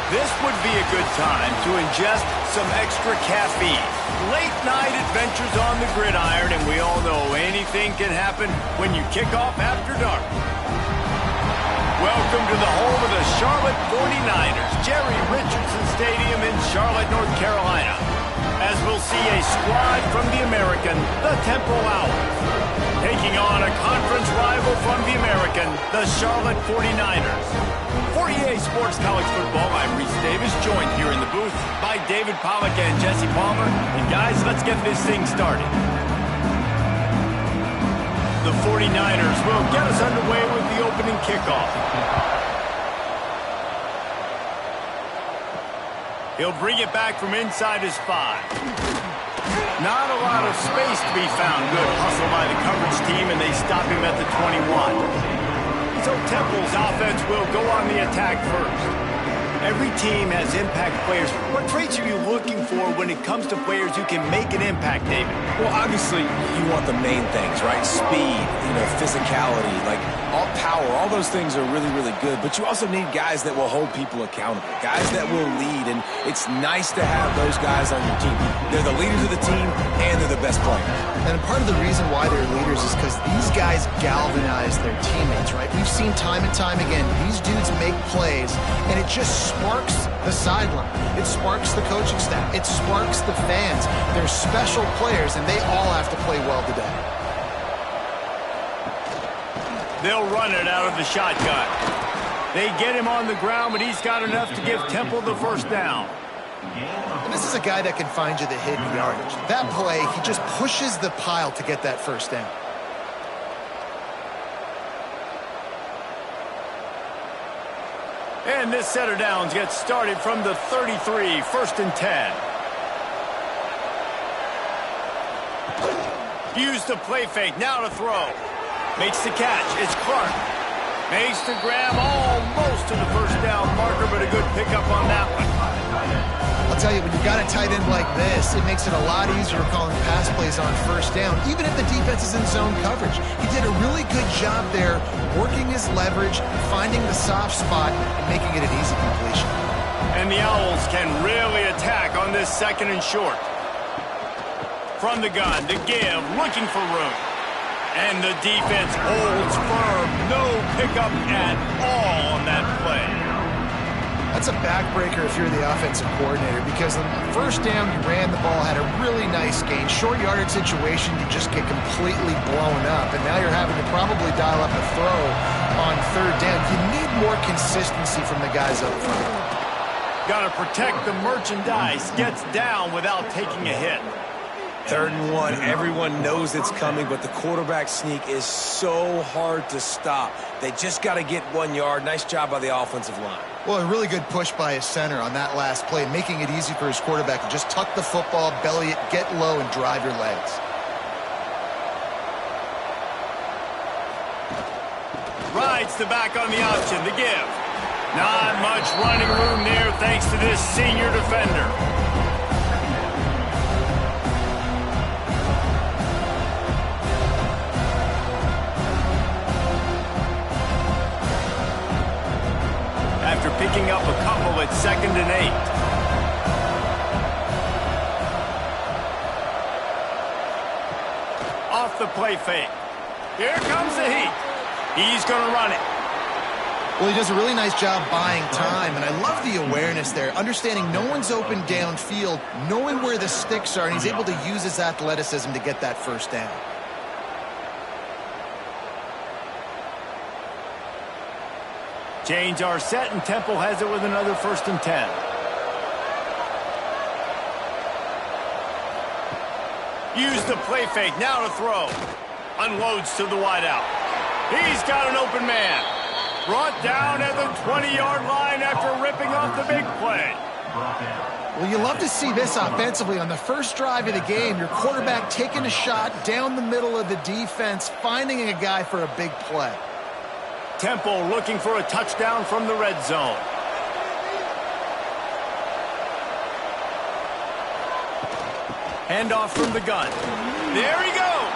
This would be a good time to ingest some extra caffeine. Late night adventures on the gridiron, and we all know anything can happen when you kick off after dark. Welcome to the home of the Charlotte 49ers, Jerry Richardson Stadium in Charlotte, North Carolina. As we'll see a squad from the American, the Temple Owls, taking on a conference rival from the American, the Charlotte 49ers. For EA Sports College Football, I'm Reese Davis, joined here in the booth by David Pollack and Jesse Palmer. And guys, let's get this thing started. The 49ers will get us underway with the opening kickoff. He'll bring it back from inside his 5. Not a lot of space to be found. Good hustle by the coverage team, and they stop him at the 21. So Temple's offense will go on the attack first. Every team has impact players. What traits are you looking for when it comes to players who can make an impact, David? Well, obviously, you want the main things, right? Speed, physicality, like all power, all those things are really, really good. But you also need guys that will hold people accountable, guys that will lead. And it's nice to have those guys on your team. They're the leaders of the team, and they're the best players. And part of the reason why they're leaders is because these guys galvanize their teammates, right? We've seen time and time again, these dudes make plays, and it just sparks the sideline. It sparks the coaching staff. It sparks the fans. They're special players, and they all have to play well today. They'll run it out of the shotgun. They get him on the ground, but he's got enough to give Temple the first down. And this is a guy that can find you the hidden yardage. That play, he just pushes the pile to get that first down. And this set of downs gets started from the 33, 1st and 10. Use the play fake, now to throw. Makes the catch, it's Clark. Makes the grab almost to the first down marker, but a good pickup on that one. I'll tell you, when you got a tight end like this, it makes it a lot easier calling pass plays on first down, even if the defense is in zone coverage. He did a really good job there, working his leverage, finding the soft spot, and making it an easy completion. And the Owls can really attack on this 2nd and short. From the gun to give, looking for room. And the defense holds firm. No pickup at all on that play. That's a backbreaker if you're the offensive coordinator, because on the first down, you ran the ball, had a really nice gain. Short yardage situation, you just get completely blown up, and now you're having to probably dial up a throw on 3rd down. You need more consistency from the guys up front. Got to protect the merchandise. Gets down without taking a hit. 3rd and 1, everyone knows it's coming, but the quarterback sneak is so hard to stop. They just got to get 1 yard. Nice job by the offensive line. Well, a really good push by his center on that last play, making it easy for his quarterback to just tuck the football, belly it, get low, and drive your legs. Rides the back on the option, the give. Not much running room there thanks to this senior defender. After picking up a couple at 2nd and 8. Off the play fake. Here comes the heat. He's going to run it. Well, he does a really nice job buying time, and I love the awareness there, understanding no one's open downfield, knowing where the sticks are, and he's able to use his athleticism to get that first down. Change our set, and Temple has it with another 1st and 10. Use the play fake, now to throw. Unloads to the wideout. He's got an open man. Brought down at the 20-yard line after ripping off the big play. Well, you love to see this offensively. On the first drive of the game, your quarterback taking a shot down the middle of the defense, finding a guy for a big play. Temple looking for a touchdown from the red zone. Handoff from the gun. There he goes.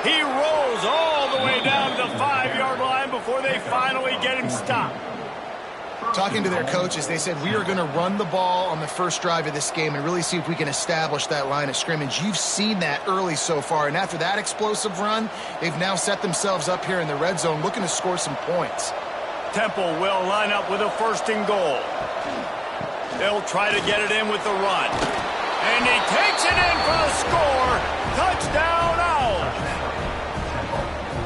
He rolls all the way down the 5-yard line before they finally get him stopped. Talking to their coaches, they said, we are going to run the ball on the first drive of this game and really see if we can establish that line of scrimmage. You've seen that early so far, and after that explosive run, they've now set themselves up here in the red zone looking to score some points. Temple will line up with a 1st and goal. They'll try to get it in with the run. And he takes it in for the score. Touchdown, Owls.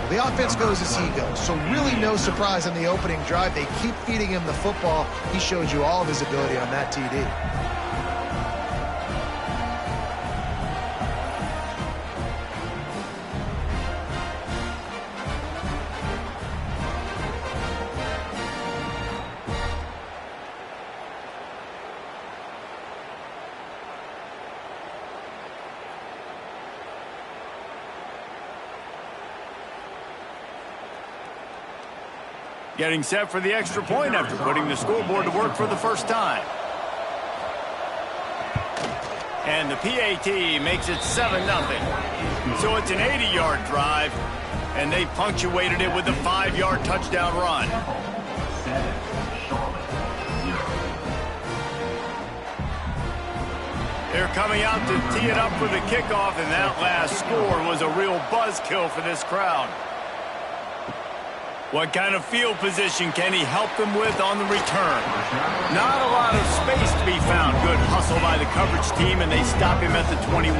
The offense goes as he goes, so really no surprise on the opening drive. They keep feeding him the football. He showed you all of his ability on that TD. Getting set for the extra point after putting the scoreboard to work for the first time. And the PAT makes it 7-0. So it's an 80-yard drive, and they punctuated it with a 5-yard touchdown run. They're coming out to tee it up for the kickoff, and that last score was a real buzzkill for this crowd. What kind of field position can he help them with on the return? Not a lot of space to be found. Good hustle by the coverage team, and they stop him at the 21.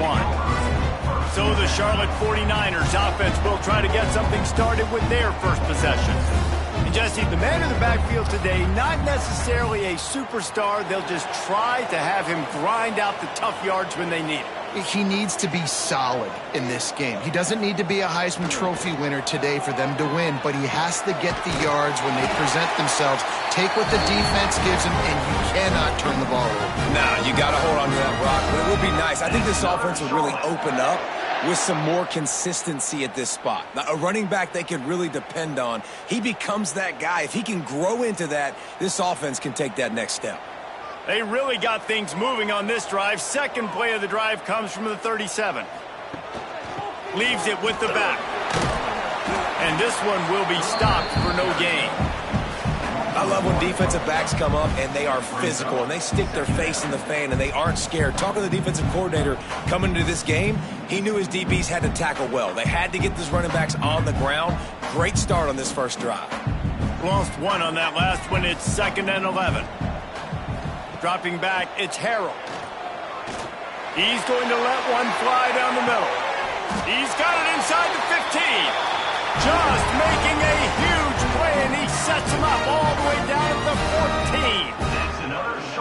So the Charlotte 49ers offense will try to get something started with their first possession. And Jesse, the man in the backfield today, not necessarily a superstar. They'll just try to have him grind out the tough yards when they need it. He needs to be solid in this game. He doesn't need to be a Heisman Trophy winner today for them to win, but he has to get the yards when they present themselves. Take what the defense gives him, and you cannot turn the ball over. No, you got to hold on to that rock, but it will be nice. I think this offense will really open up with some more consistency at this spot. Now, a running back they can really depend on. He becomes that guy. If he can grow into that, this offense can take that next step. They really got things moving on this drive. Second play of the drive comes from the 37. Leaves it with the back. And this one will be stopped for no gain. I love when defensive backs come up and they are physical and they stick their face in the fan and they aren't scared. Talking to the defensive coordinator coming into this game, he knew his DBs had to tackle well. They had to get these running backs on the ground. Great start on this first drive. Lost one on that last one. It's 2nd and 11. Dropping back, it's Harrell. He's going to let one fly down the middle. He's got it inside the 15. Just making a huge play, and he sets him up all the way down at the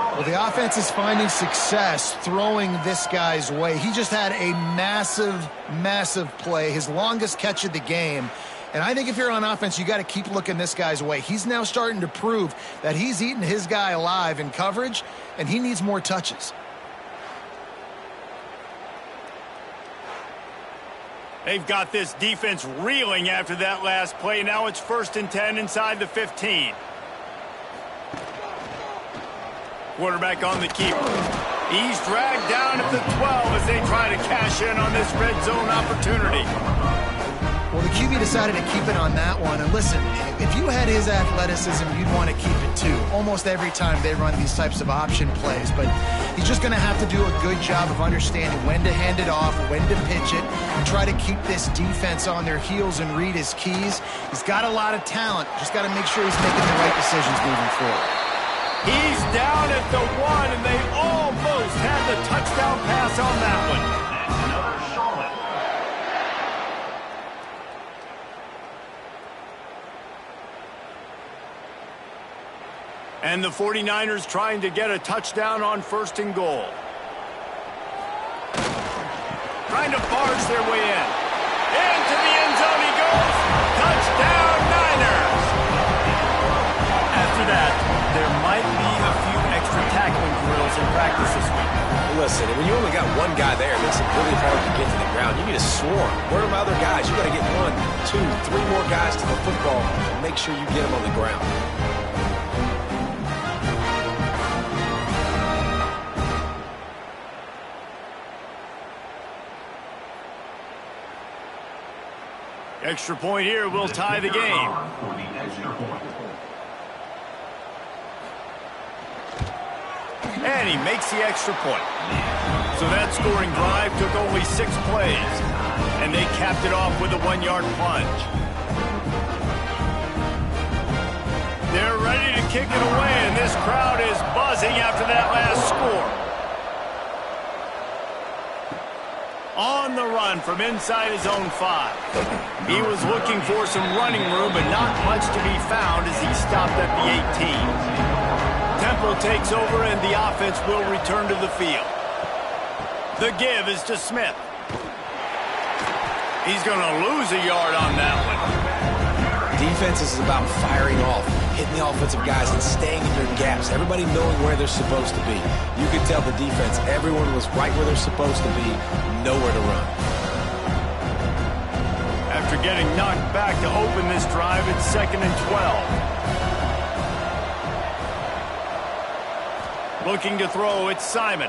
14. Well, the offense is finding success throwing this guy's way. He just had a massive, massive play, his longest catch of the game. And I think if you're on offense, you got to keep looking this guy's way. He's now starting to prove that he's eating his guy alive in coverage, and he needs more touches. They've got this defense reeling after that last play. Now it's 1st and 10 inside the 15. Quarterback on the keeper. He's dragged down at the 12 as they try to cash in on this red zone opportunity. Well, the QB decided to keep it on that one. And listen, if you had his athleticism, you'd want to keep it too. Almost every time they run these types of option plays. But he's just going to have to do a good job of understanding when to hand it off, when to pitch it, and try to keep this defense on their heels and read his keys. He's got a lot of talent. Just got to make sure he's making the right decisions moving forward. He's down at the 1, and they almost had the touchdown pass on that one. And the 49ers trying to get a touchdown on 1st and goal. Trying to barge their way in. Into the end zone he goes. Touchdown, Niners! After that, there might be a few extra tackling drills in practice this week. Listen, when you only got one guy there, it makes it really hard to get to the ground. You need a swarm. Where are my other guys? You got to get 1, 2, 3 more guys to the football and make sure you get them on the ground. Extra point here will tie the game. and he makes the extra point. So that scoring drive took only 6 plays, and they capped it off with a 1-yard plunge. They're ready to kick it away, and this crowd is buzzing after that last score. On the run from inside his own 5. He was looking for some running room, but not much to be found as he stopped at the 18. Temple takes over, and the offense will return to the field. The give is to Smith. He's going to lose a yard on that one. Defense is about firing off, hitting the offensive guys and staying in your gaps. Everybody knowing where they're supposed to be. You can tell the defense, everyone was right where they're supposed to be, nowhere to run. After getting knocked back to open this drive, it's 2nd and 12. Looking to throw, it's Simon.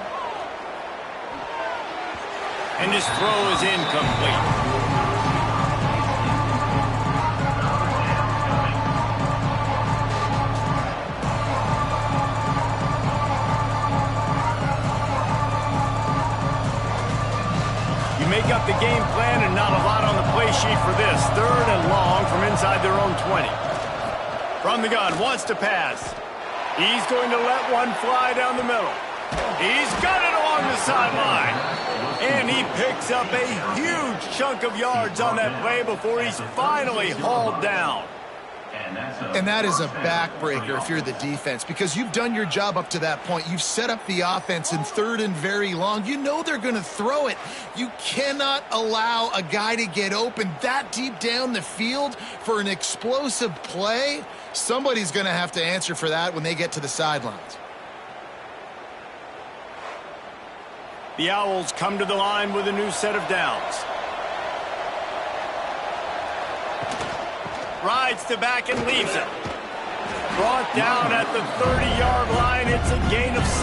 And his throw is incomplete. Make up the game plan and not a lot on the play sheet for this. 3rd and long from inside their own 20. From the gun, wants to pass. He's going to let one fly down the middle. He's got it along the sideline. And he picks up a huge chunk of yards on that play before he's finally hauled down. And that is a backbreaker if you're the defense, because you've done your job up to that point. You've set up the offense in 3rd and very long. You know they're going to throw it. You cannot allow a guy to get open that deep down the field for an explosive play. Somebody's going to have to answer for that when they get to the sidelines. The Owls come to the line with a new set of downs. Rides to back and leaves it. Brought down at the 30-yard line. It's a gain of 6.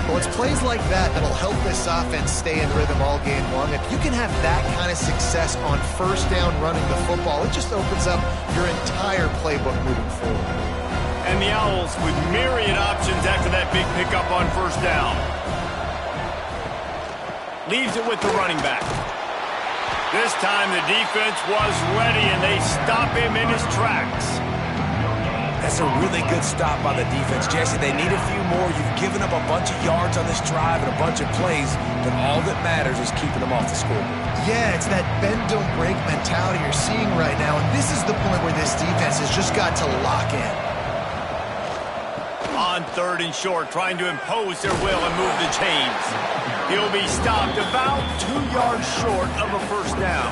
Well, it's plays like that that'll help this offense stay in rhythm all game long. If you can have that kind of success on 1st down running the football, it just opens up your entire playbook moving forward. And the Owls with myriad options after that big pickup on 1st down. Leaves it with the running back. This time the defense was ready, and they stop him in his tracks. That's a really good stop by the defense, Jesse. They need a few more. You've given up a bunch of yards on this drive and a bunch of plays, but all that matters is keeping them off the scoreboard. Yeah, it's that bend, don't break mentality you're seeing right now, and this is the point where this defense has just got to lock in. On 3rd and short, trying to impose their will and move the chains. He'll be stopped about 2 yards short of a 1st down.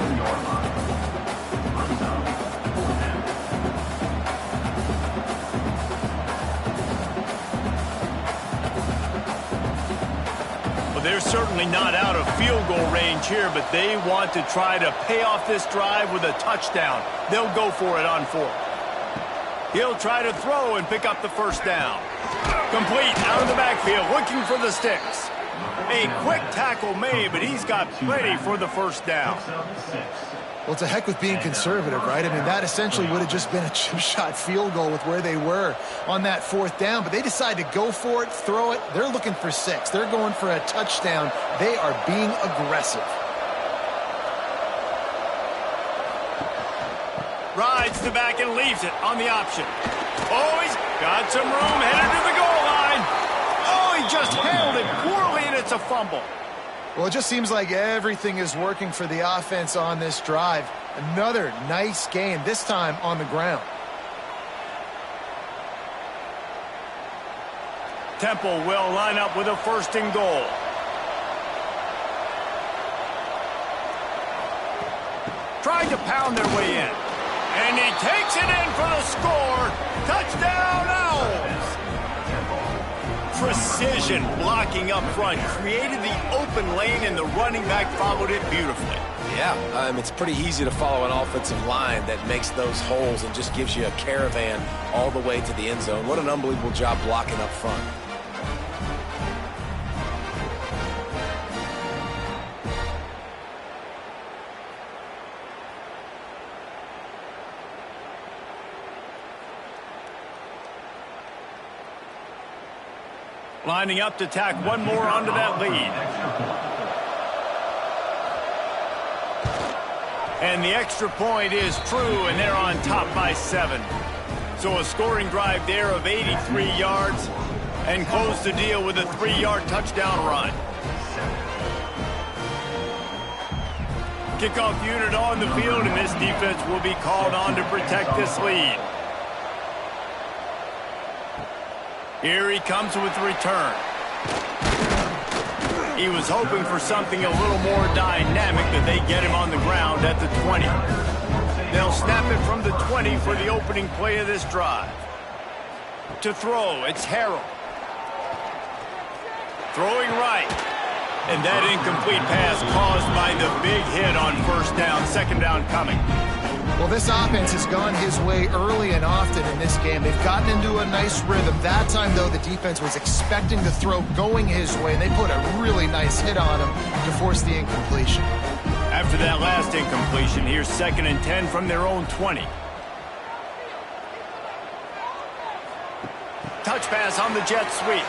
Well, they're certainly not out of field goal range here, but they want to try to pay off this drive with a touchdown. They'll go for it on 4th. He'll try to throw and pick up the 1st down. Complete out of the backfield, looking for the sticks. A quick tackle made, but he's got plenty for the 1st down. Well, it's a heck with being conservative, right? I mean, that essentially would have just been a chip-shot field goal with where they were on that 4th down, but they decide to go for it, throw it. They're looking for 6. They're going for a touchdown. They are being aggressive. Rides the back and leaves it on the option. Oh, he's got some room, headed to the goal line. Oh, he just handled it poorly, and it's a fumble. Well, it just seems like everything is working for the offense on this drive. Another nice gain, this time on the ground. Temple will line up with a 1st and goal. Trying to pound their way in. And he takes it in for the score. Touchdown, Owls! Precision blocking up front created the open lane, and the running back followed it beautifully. Yeah, it's pretty easy to follow an offensive line that makes those holes and just gives you a caravan all the way to the end zone. What an unbelievable job blocking up front. Lining up to tack one more onto that lead. And the extra point is true, and they're on top by 7. So a scoring drive there of 83 yards and close the deal with a 3-yard touchdown run. Kickoff unit on the field, and this defense will be called on to protect this lead. Here he comes with the return. He was hoping for something a little more dynamic, but they get him on the ground at the 20. They'll snap it from the 20 for the opening play of this drive. To throw, it's Harrell. Throwing right. And that incomplete pass caused by the big hit on first down, second down coming. Well, this offense has gone his way early and often in this game. They've gotten into a nice rhythm. That time, though, the defense was expecting the throw going his way, and they put a really nice hit on him to force the incompletion. After that last incompletion, here's 2nd and 10 from their own 20. Touch pass on the jet sweep.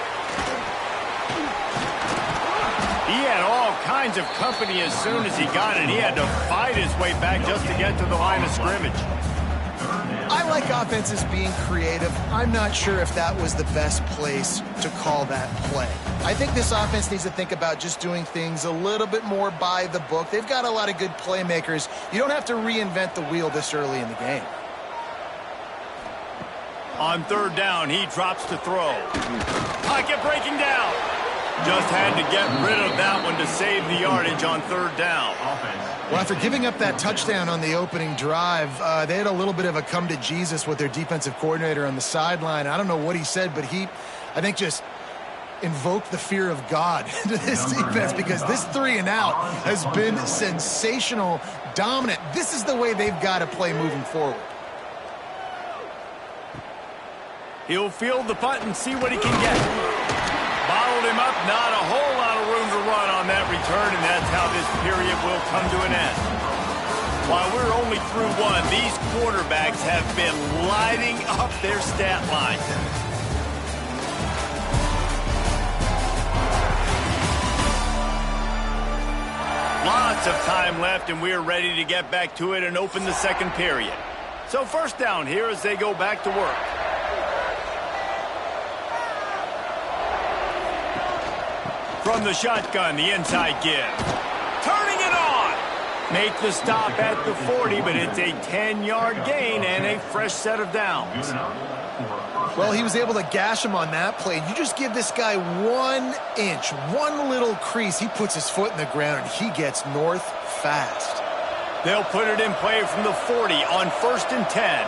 He had all kinds of company as soon as he got it. He had to fight his way back just to get to the line of scrimmage. I like offenses being creative. I'm not sure if that was the best place to call that play. I think this offense needs to think about just doing things a little bit more by the book. They've got a lot of good playmakers. You don't have to reinvent the wheel this early in the game. On 3rd down, he drops to throw. Pocket breaking down. Just had to get rid of that one to save the yardage on 3rd down. Well, after giving up that touchdown on the opening drive, they had a little bit of a come to Jesus with their defensive coordinator on the sideline. I don't know what he said, but he, I think, just invoked the fear of God into this defense, because this 3 and out has been sensational, dominant. This is the way they've got to play moving forward. He'll field the punt and see what he can get. Bottled him up, not a whole lot of room to run on that return, and that's how this period will come to an end. While we're only through one, these quarterbacks have been lighting up their stat line. Lots of time left, and we're ready to get back to it and open the second period. So 1st down here as they go back to work. From the shotgun, the inside give. Turning it on. Make the stop at the 40, but it's a 10-yard gain and a fresh set of downs. Well, he was able to gash him on that play. You just give this guy 1 inch, one little crease. He puts his foot in the ground, and he gets north fast. They'll put it in play from the 40 on 1st and 10.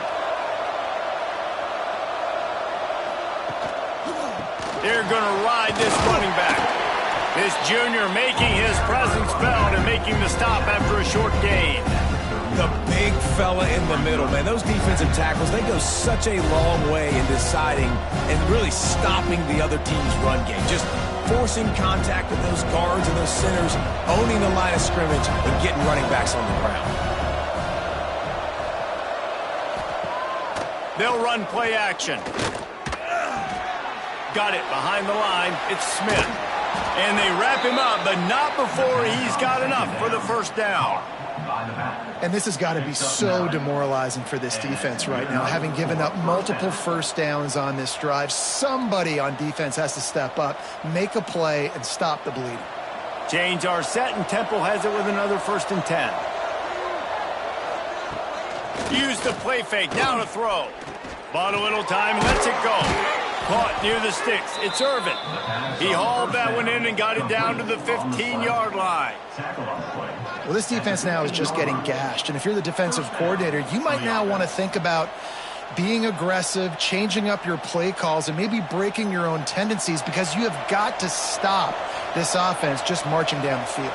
They're going to ride this running back. This junior making his presence felt and making the stop after a short gain. The big fella in the middle, man. Those defensive tackles, they go such a long way in deciding and really stopping the other team's run game. Just forcing contact with those guards and those centers, owning the line of scrimmage, and getting running backs on the ground. They'll run play action. Got it behind the line. It's Smith. And they wrap him up, but not before he's got enough for the 1st down. And this has got to be so demoralizing for this defense right now, having given up multiple 1st downs on this drive. Somebody on defense has to step up, make a play, and stop the bleeding. Change our set, and Temple has it with another 1st and 10. Use the play fake, down to throw. Bought a little time, lets it go. Caught near the sticks. It's Irvin. He hauled that one in and got it down to the 15-yard line. Well, this defense now is just getting gashed. And if you're the defensive coordinator, you might now want to think about being aggressive, changing up your play calls, and maybe breaking your own tendencies, because you have got to stop this offense just marching down the field.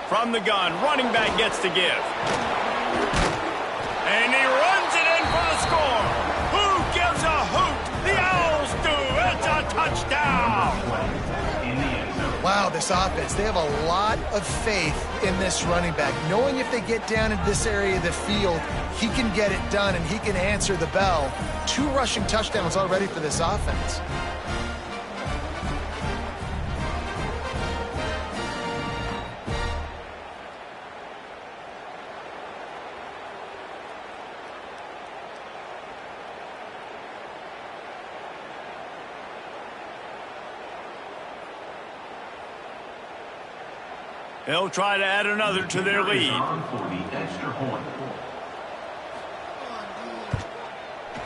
From the gun, running back gets to give. And he runs it in for the score. Who gives a hoot? The Owls do. It's a touchdown. Wow, the this offense. They have a lot of faith in this running back, knowing if they get down in this area of the field, he can get it done and he can answer the bell. 2 rushing touchdowns already for this offense. They'll try to add another to their lead.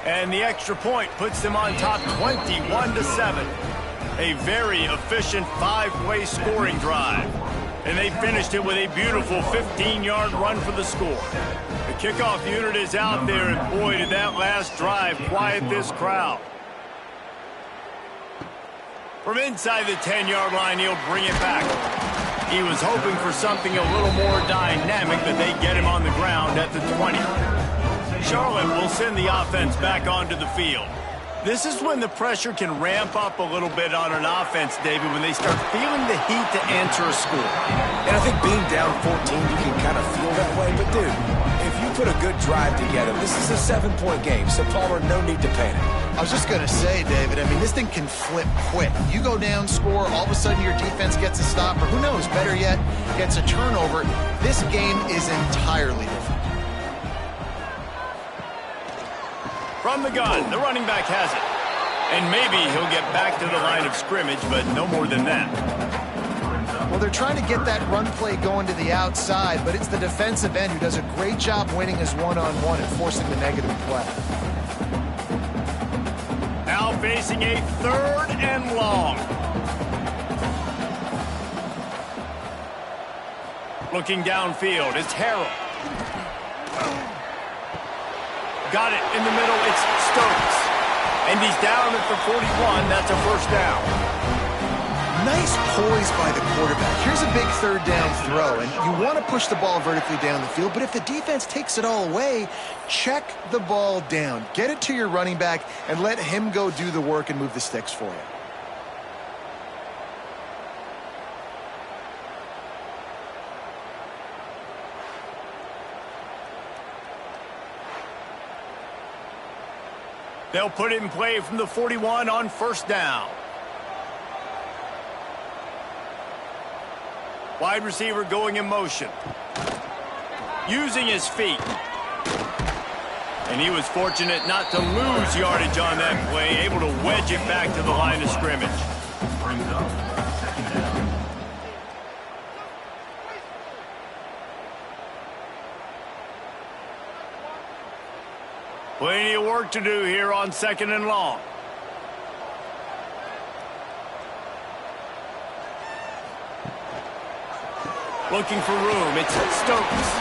And the extra point puts them on top 21-7. A very efficient 5-play scoring drive. And they finished it with a beautiful 15-yard run for the score. The kickoff unit is out there, and boy, did that last drive quiet this crowd. From inside the 10-yard line, he'll bring it back. He was hoping for something a little more dynamic, but they get him on the ground at the 20. Charlotte will send the offense back onto the field. This is when the pressure can ramp up a little bit on an offense, David, when they start feeling the heat to answer a score. And I think being down 14, you can kind of feel that way. But, dude, if you put a good drive together, this is a 7-point game, so, Palmer, no need to panic. I was just going to say, David, I mean, this thing can flip quick. You go down, score, all of a sudden your defense gets a stop, or who knows, better yet, gets a turnover. This game is entirely different. From the gun, the running back has it. And maybe he'll get back to the line of scrimmage, but no more than that. Well, they're trying to get that run play going to the outside, but it's the defensive end who does a great job winning his one-on-one and forcing the negative play. Now facing a 3rd and long. Looking downfield, it's Harrell. Got it in the middle, it's Stokes. And he's down at the 41, that's a first down. Nice poise by the quarterback. Here's a big 3rd down throw, and you want to push the ball vertically down the field, but if the defense takes it all away, check the ball down. Get it to your running back and let him go do the work and move the sticks for you. They'll put it in play from the 41 on first down. Wide receiver going in motion. Using his feet. And he was fortunate not to lose yardage on that play, able to wedge it back to the line of scrimmage. Brings up second down. Plenty of work to do here on 2nd and long. Looking for room, it's Stokes.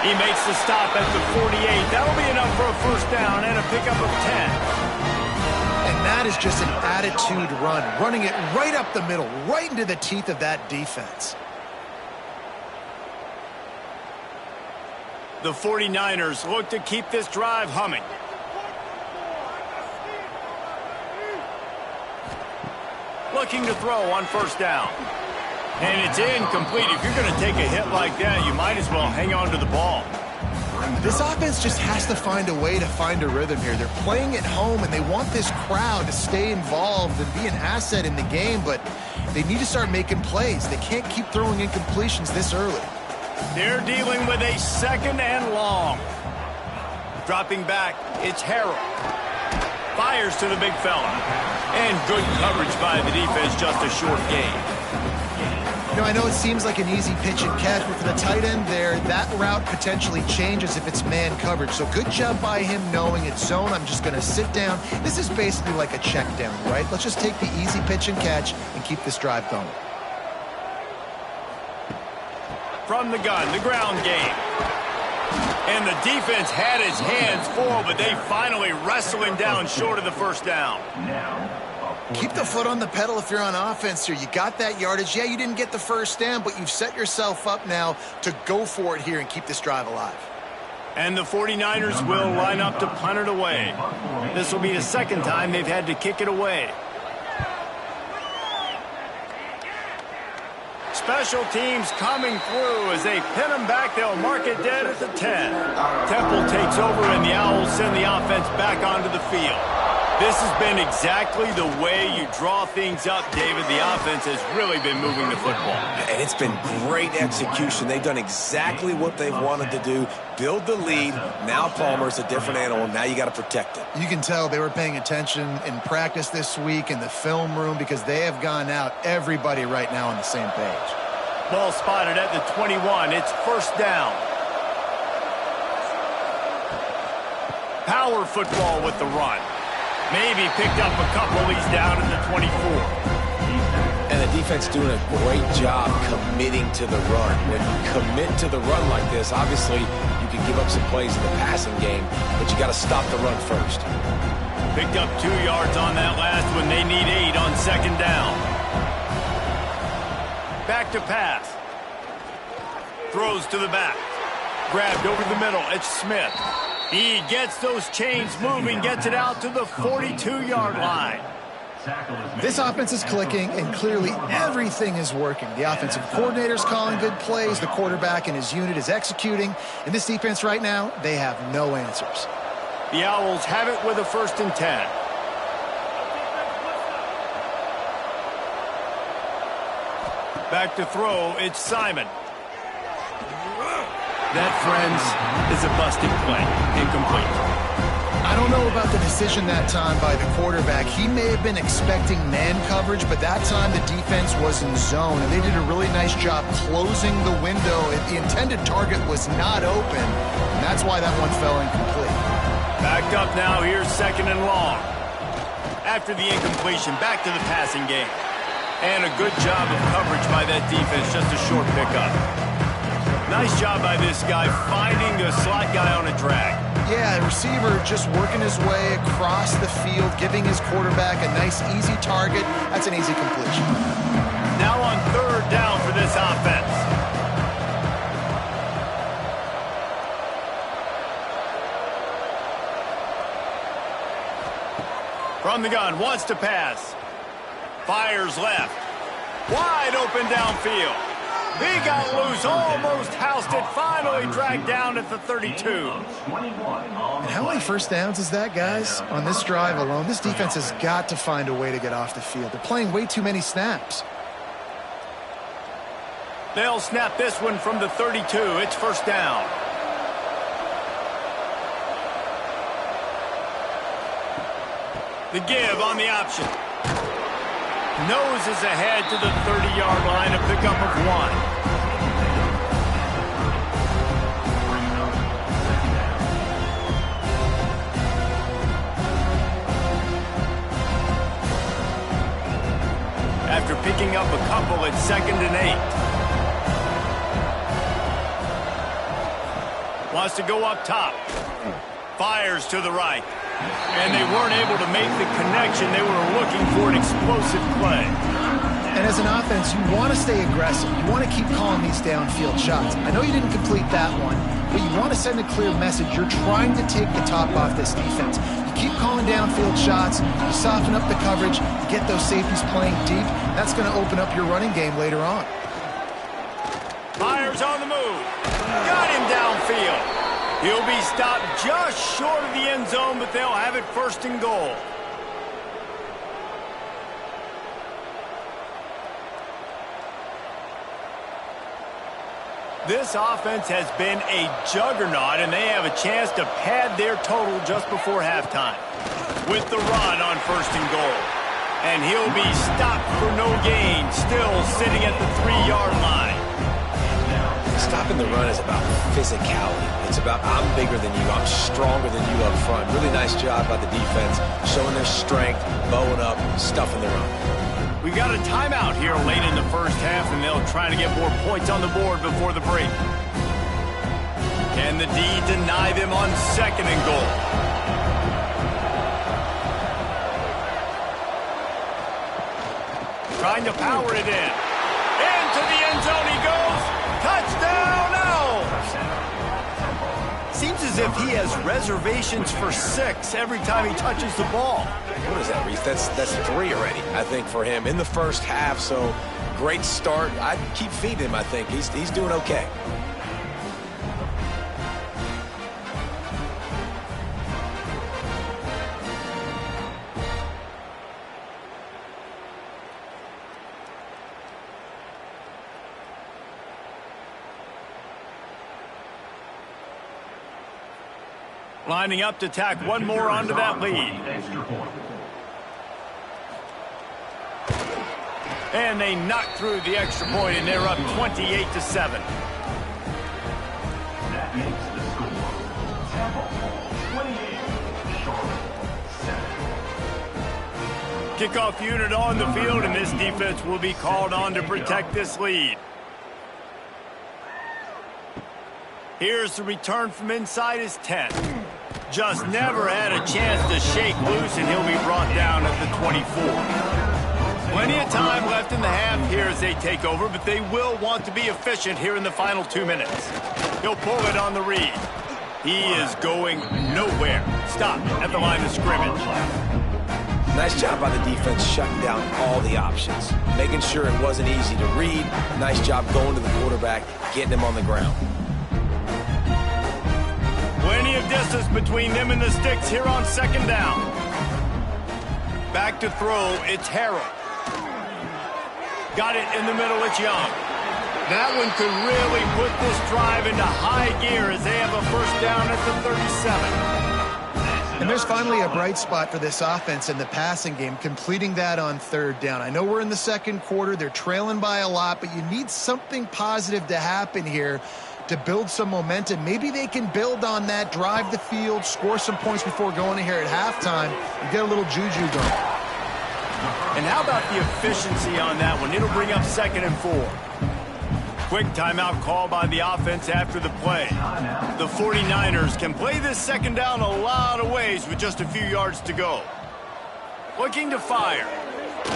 He makes the stop at the 48. That'll be enough for a first down and a pickup of 10. And that is just an attitude run, running it right up the middle, right into the teeth of that defense. The 49ers look to keep this drive humming. Looking to throw on first down. And it's incomplete. If you're going to take a hit like that, you might as well hang on to the ball. This offense just has to find a way to find a rhythm here. They're playing at home, and they want this crowd to stay involved and be an asset in the game, but they need to start making plays. They can't keep throwing incompletions this early. They're dealing with a 2nd and long. Dropping back, it's Harrell. Fires to the big fella. And good coverage by the defense, just a short gain. You know, I know it seems like an easy pitch and catch, but for the tight end there, that route potentially changes if it's man coverage. So good job by him knowing it's zone. I'm just going to sit down. This is basically like a check down, right? Let's just take the easy pitch and catch and keep this drive going. From the gun, the ground game. And the defense had its hands full, but they finally wrestle him down short of the first down. Keep the foot on the pedal if you're on offense here. You got that yardage. Yeah, you didn't get the first down, but you've set yourself up now to go for it here and keep this drive alive. And the 49ers will line up to punt it away. This will be the 2nd time they've had to kick it away. Special teams coming through. As they pin them back, they'll mark it dead at the 10. Temple takes over, and the Owls send the offense back onto the field. This has been exactly the way you draw things up, David. The offense has really been moving the football. And it's been great execution. They've done exactly what they've wanted to do. Build the lead. Now Palmer's a different animal. Now you got to protect it. You can tell they were paying attention in practice this week in the film room because they have gone out everybody right now on the same page. Ball spotted at the 21. It's first down. Power football with the run. Maybe picked up a couple. He's down at the 24. And the defense doing a great job committing to the run. When you commit to the run like this, obviously you can give up some plays in the passing game, but you got to stop the run first. Picked up 2 yards on that last one. They need 8 on second down. Back to pass. Throws to the back. Grabbed over the middle. It's Smith. He gets those chains moving, gets it out to the 42-yard line. This offense is clicking, and clearly everything is working. The offensive coordinator's calling good plays. The quarterback and his unit is executing. And this defense right now, they have no answers. The Owls have it with a 1st and 10. Back to throw, it's Simon. That, friends, is a busted play. Incomplete. I don't know about the decision that time by the quarterback. He may have been expecting man coverage, but that time the defense was in zone, and they did a really nice job closing the window. The intended target was not open, and that's why that one fell incomplete. Backed up now. Here's 2nd and long. After the incompletion, back to the passing game. And a good job of coverage by that defense. Just a short pickup. Nice job by this guy finding the slot guy on a drag. Yeah, the receiver just working his way across the field, giving his quarterback a nice, easy target. That's an easy completion. Now on 3rd down for this offense. From the gun, wants to pass. Fires left. Wide open downfield. He got loose, almost housed it, finally dragged down at the 32. And how many first downs is that, guys? On this drive alone, this defense has got to find a way to get off the field. They're playing way too many snaps. They'll snap this one from the 32. It's first down. The give on the option. Noses ahead to the 30-yard line, a pickup of 1. After picking up a couple, it's 2nd and 8. Wants to go up top. Fires to the right. And they weren't able to make the connection. They were looking for an explosive play. And as an offense, you want to stay aggressive. You want to keep calling these downfield shots. I know you didn't complete that one, but you want to send a clear message. You're trying to take the top off this defense. You keep calling downfield shots. You soften up the coverage. You get those safeties playing deep. That's going to open up your running game later on. Myers on the move. Got him downfield. He'll be stopped just short of the end zone, but they'll have it 1st and goal. This offense has been a juggernaut, and they have a chance to pad their total just before halftime. With the run on 1st and goal. And he'll be stopped for no gain, still sitting at the 3-yard line. Stopping the run is about physicality. It's about I'm bigger than you, I'm stronger than you up front. Really nice job by the defense, showing their strength, bowing up, stuffing the run. We got a timeout here late in the first half, and they'll try to get more points on the board before the break. Can the D deny them on 2nd and goal? Trying to power it in. Into the end zone he goes. Touchdown, Owls! Seems as if he has reservations for 6 every time he touches the ball. What is that, Reese? That's 3 already, I think, for him in the first half. So great start. I'd keep feeding him, I think. He's doing okay. Lining up to tack one more onto that lead. And they knock through the extra point, and they're up 28-7. That makes the score. Tampa Hall 28, Charlotte 7. Kickoff unit on the field, and this defense will be called on to protect this lead. Here's the return from inside his 10. Just never had a chance to shake loose, and he'll be brought down at the 24. Plenty of time left in the half here as they take over, but they will want to be efficient here in the final 2 minutes. He'll pull it on the read. He is going nowhere. Stop at the line of scrimmage. Nice job by the defense shutting down all the options, making sure it wasn't easy to read. Nice job going to the quarterback, getting him on the ground. Plenty of distance between them and the sticks here on second down. Back to throw, it's Harrell. Got it in the middle, it's Young. That one could really put this drive into high gear as they have a first down at the 37. And there's finally a bright spot for this offense in the passing game, completing that on third down. I know we're in the second quarter. They're trailing by a lot, but you need something positive to happen here to build some momentum. Maybe they can build on that, drive the field, score some points before going in here at halftime, and get a little juju going. And how about the efficiency on that one? It'll bring up 2nd and 4. Quick timeout call by the offense after the play. The 49ers can play this second down a lot of ways with just a few yards to go. Looking to fire.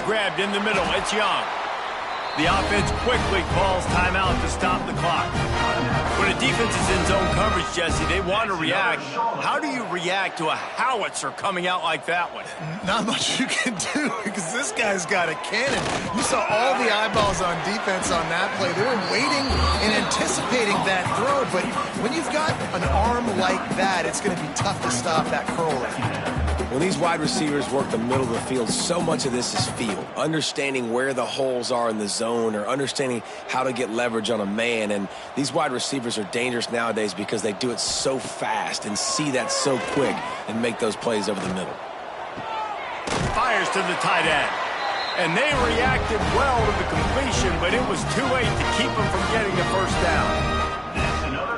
Grabbed in the middle, it's Young. The offense quickly calls timeout to stop the clock. When a defense is in zone coverage, Jesse, they want to react. How do you react to a howitzer coming out like that one? Not much you can do because this guy's got a cannon. You saw all the eyeballs on defense on that play. They were waiting and anticipating that throw, but when you've got an arm like that, it's going to be tough to stop that curler. When these wide receivers work the middle of the field, so much of this is feel. Understanding where the holes are in the zone or understanding how to get leverage on a man. And these wide receivers are dangerous nowadays because they do it so fast and see that so quick and make those plays over the middle. Fires to the tight end. And they reacted well to the completion, but it was too late to keep them from getting the first down.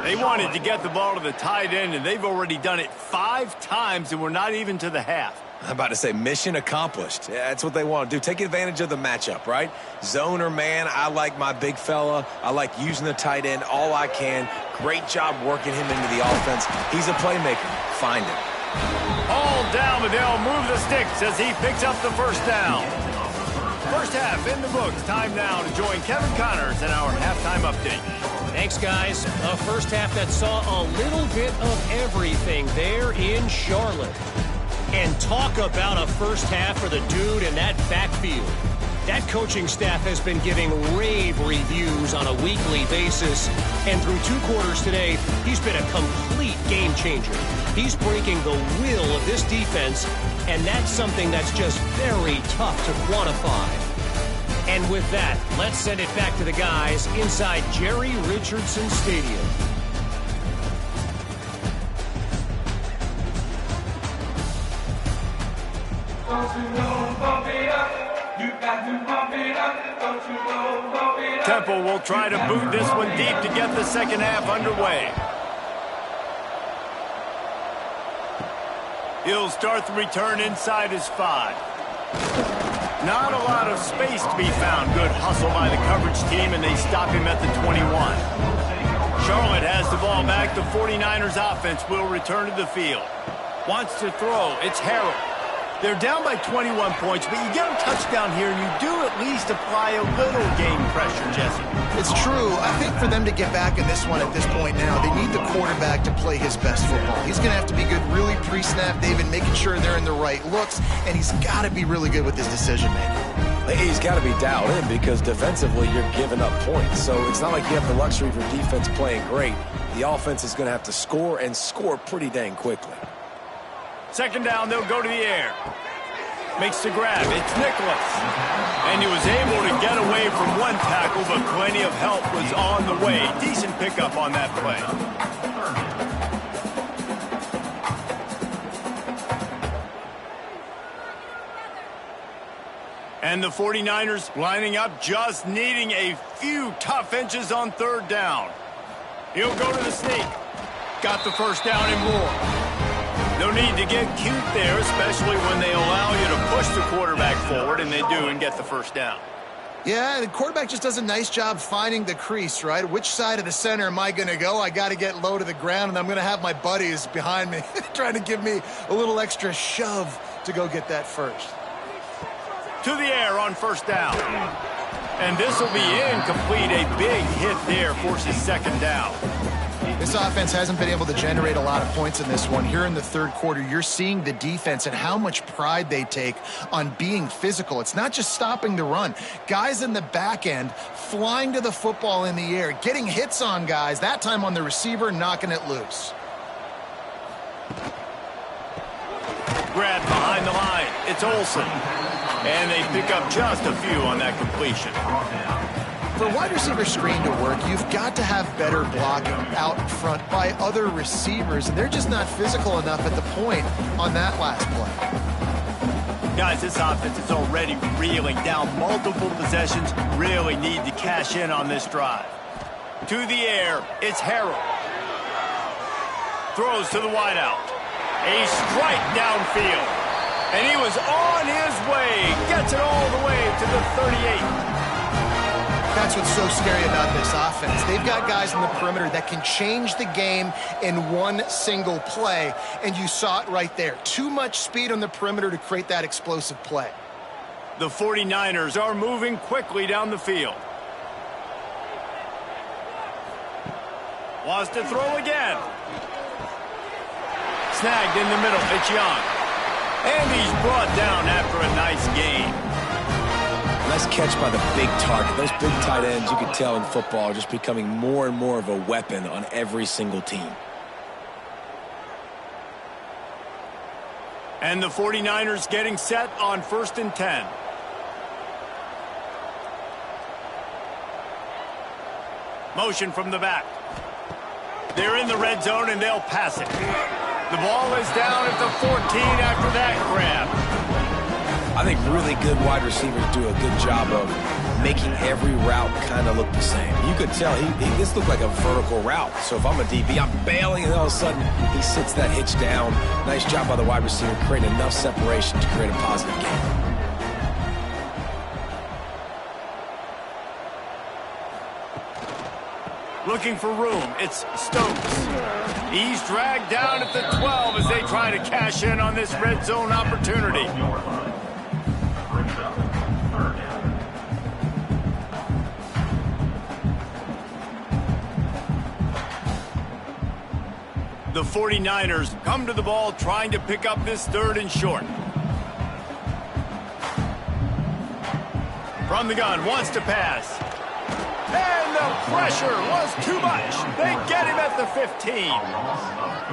They wanted to get the ball to the tight end, and they've already done it 5 times, and we're not even to the half. I'm about to say mission accomplished. Yeah, that's what they want to do. Take advantage of the matchup, right? Zone or man, I like my big fella. I like using the tight end all I can. Great job working him into the offense. He's a playmaker. Find him. All down, but they'll move the sticks as he picks up the first down. First half in the books. Time now to join Kevin Connors in our halftime update. Thanks, guys. A first half that saw a little bit of everything there in Charlotte. And talk about a first half for the dude in that backfield. That coaching staff has been giving rave reviews on a weekly basis. And through 2 quarters today, he's been a complete game changer. He's breaking the will of this defense, and that's something that's just very tough to quantify. And with that, let's send it back to the guys inside Jerry Richardson Stadium. Temple will try to boot this one deep to get the second half underway. He'll start the return inside his 5. Not a lot of space to be found. Good hustle by the coverage team, and they stop him at the 21. Charlotte has the ball back. The 49ers offense will return to the field. Wants to throw. It's Harrell. They're down by 21 points, but you get a touchdown here, and you do at least apply a little game pressure, Jesse. It's true. I think for them to get back in this one at this point now, they need the quarterback to play his best football. He's going to have to be good really pre-snap, David, making sure they're in the right looks, and he's got to be really good with his decision-making. He's got to be dialed in because defensively you're giving up points. So it's not like you have the luxury of your defense playing great. The offense is going to have to score and score pretty dang quickly. Second down, they'll go to the air. Makes the grab. It's Nicholas. And he was able to get away from one tackle, but plenty of help was on the way. Decent pickup on that play. And the 49ers lining up, just needing a few tough inches on third down. He'll go to the sneak. Got the first down and more. No need to get cute there, especially when they allow you to push the quarterback forward, and they do and get the first down. Yeah, the quarterback just does a nice job finding the crease, right? Which side of the center am I going to go? I got to get low to the ground, and I'm going to have my buddies behind me trying to give me a little extra shove to go get that first. To the air on first down. And this will be incomplete. A big hit there forces second down. This offense hasn't been able to generate a lot of points in this one. Here in the third quarter, you're seeing the defense and how much pride they take on being physical. It's not just stopping the run. Guys in the back end flying to the football in the air, getting hits on guys, that time on the receiver, knocking it loose. Grab behind the line. It's Olsen. And they pick up just a few on that completion. For a wide receiver screen to work, you've got to have better blocking out front by other receivers, and they're just not physical enough at the point on that last play. Guys, this offense is already reeling down multiple possessions. Really need to cash in on this drive. To the air, it's Harrell. Throws to the wideout. A strike downfield. And he was on his way. Gets it all the way to the 38. That's what's so scary about this offense. They've got guys in the perimeter that can change the game in one single play, and you saw it right there. Too much speed on the perimeter to create that explosive play. The 49ers are moving quickly down the field. Wants to throw again. Snagged in the middle. It's Young. And he's brought down after a nice gain. Nice catch by the big target. Those big tight ends, you can tell in football, are just becoming more and more of a weapon on every single team. And the 49ers getting set on 1st and 10. Motion from the back. They're in the red zone, and they'll pass it. The ball is down at the 14 after that grab. I think really good wide receivers do a good job of making every route kind of look the same. You could tell this looked like a vertical route. So if I'm a DB, I'm bailing, and all of a sudden he sits that hitch down. Nice job by the wide receiver, creating enough separation to create a positive gain. Looking for room. It's Stokes. He's dragged down at the 12 as they try to cash in on this red zone opportunity. The 49ers come to the ball trying to pick up this 3rd and short. From the gun, wants to pass. And the pressure was too much. They get him at the 15.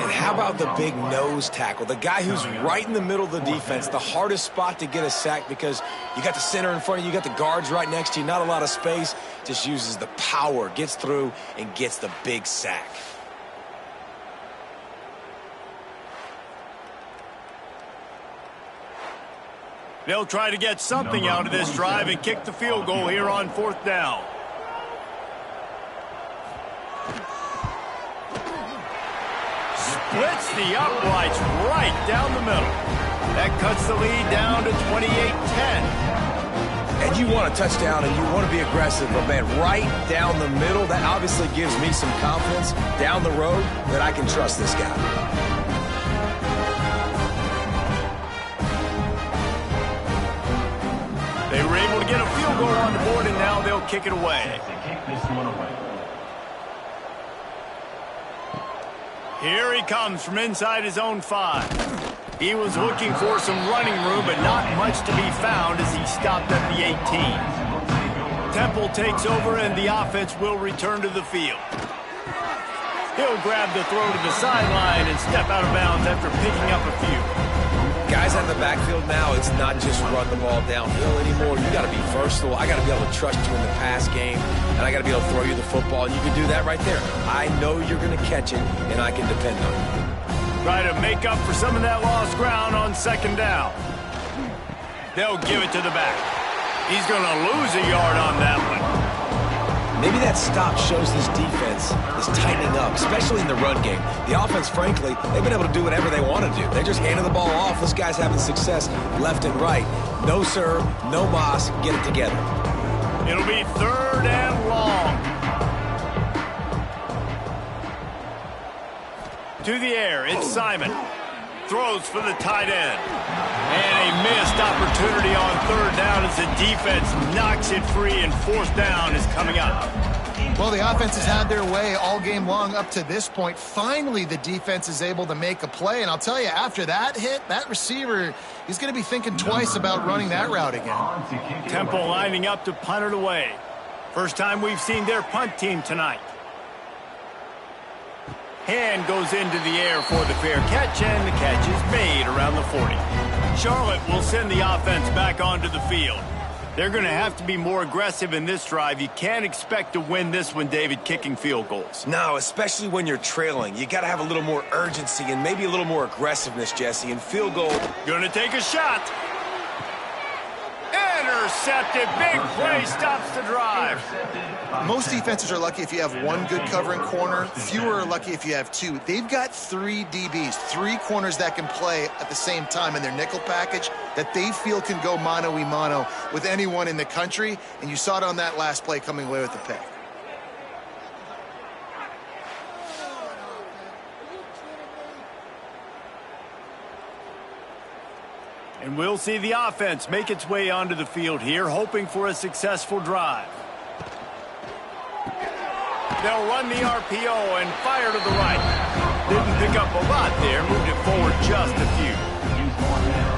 And how about the big nose tackle? The guy who's right in the middle of the defense, the hardest spot to get a sack because you got the center in front of you, you got the guards right next to you, not a lot of space. Just uses the power, gets through, and gets the big sack. They'll try to get something out of this drive and kick the field goal here on 4th down. Splits the uprights right down the middle. That cuts the lead down to 28-10. And you want a touchdown and you want to be aggressive, but man, right down the middle, that obviously gives me some confidence down the road that I can trust this guy. goal on the board, and now they'll kick it away. Kick this one away. Here he comes from inside his own 5. He was looking for some running room, but not much to be found as he stopped at the 18. Temple takes over, and the offense will return to the field. He'll grab the throw to the sideline and step out of bounds after picking up a few. Guys out in the backfield now, it's not just run the ball downhill anymore. You got to be versatile. I got to be able to trust you in the pass game, and I got to be able to throw you the football, and you can do that right there. I know you're going to catch it, and I can depend on you. Try to make up for some of that lost ground on second down. They'll give it to the back. He's going to lose a yard on that one. Maybe that stop shows this defense is tightening up, especially in the run game. The offense, frankly, they've been able to do whatever they want to do. They're just handing the ball off. This guy's having success left and right. No serve, no moss. Get it together. It'll be 3rd and long. To the air, it's Simon. Throws for the tight end. And a missed opportunity on 3rd down as the defense knocks it free, and 4th down is coming up. Well, the offense has had their way all game long up to this point. Finally, the defense is able to make a play. And I'll tell you, after that hit, that receiver, he's going to be thinking twice about running that route again. Temple lining up to punt it away. First time we've seen their punt team tonight. Hand goes into the air for the fair catch, and the catch is made around the 40. Charlotte will send the offense back onto the field. They're going to have to be more aggressive in this drive. You can't expect to win this one, David, kicking field goals. No, especially when you're trailing. You got to have a little more urgency and maybe a little more aggressiveness, Jesse. And field goal. Going to take a shot. Intercepted. Big play stops the drive. Most defenses are lucky if you have one good covering corner. Fewer are lucky if you have 2. They've got 3 DBs, 3 corners that can play at the same time in their nickel package that they feel can go mano-a-mano with anyone in the country. And you saw it on that last play coming away with the pick. And we'll see the offense make its way onto the field here, hoping for a successful drive. They'll run the RPO and fire to the right. Didn't pick up a lot there, moved it forward just a few.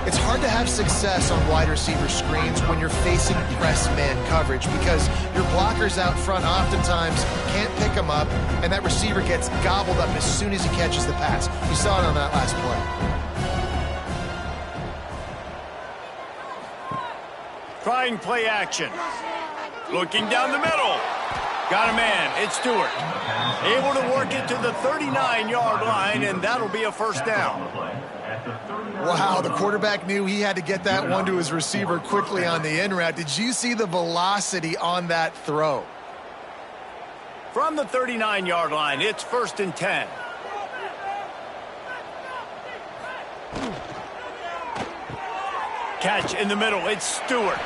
It's hard to have success on wide receiver screens when you're facing press man coverage because your blockers out front oftentimes can't pick them up, and that receiver gets gobbled up as soon as he catches the pass. You saw it on that last play. Trying play action. Looking down the middle. Got a man. It's Stewart. Able to work it to the 39-yard line, and that'll be a first down. Wow, the quarterback knew he had to get that one to his receiver quickly on the in route. Did you see the velocity on that throw? From the 39-yard line, it's 1st and 10. Catch in the middle. It's Stewart.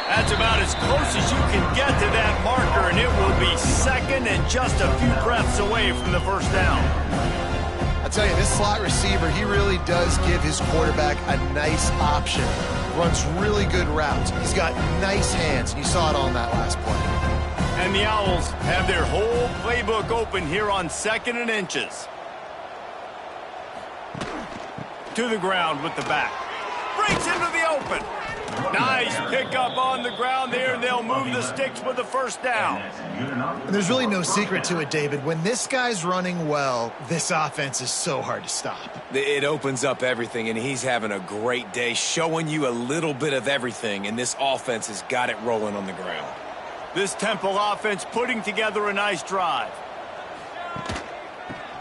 That's about as close as you can get to that marker, and it will be 2nd and just a few breaths away from the first down. I'll tell you, this slot receiver, he really does give his quarterback a nice option. Runs really good routes. He's got nice hands, and you saw it on that last play. And the Owls have their whole playbook open here on 2nd and inches. To the ground with the back. Breaks into the open. Nice pickup on the ground there, and they'll move the sticks with the first down. And there's really no secret to it, David. When this guy's running well, this offense is so hard to stop. It opens up everything, and he's having a great day, showing you a little bit of everything, and this offense has got it rolling on the ground. This Temple offense putting together a nice drive.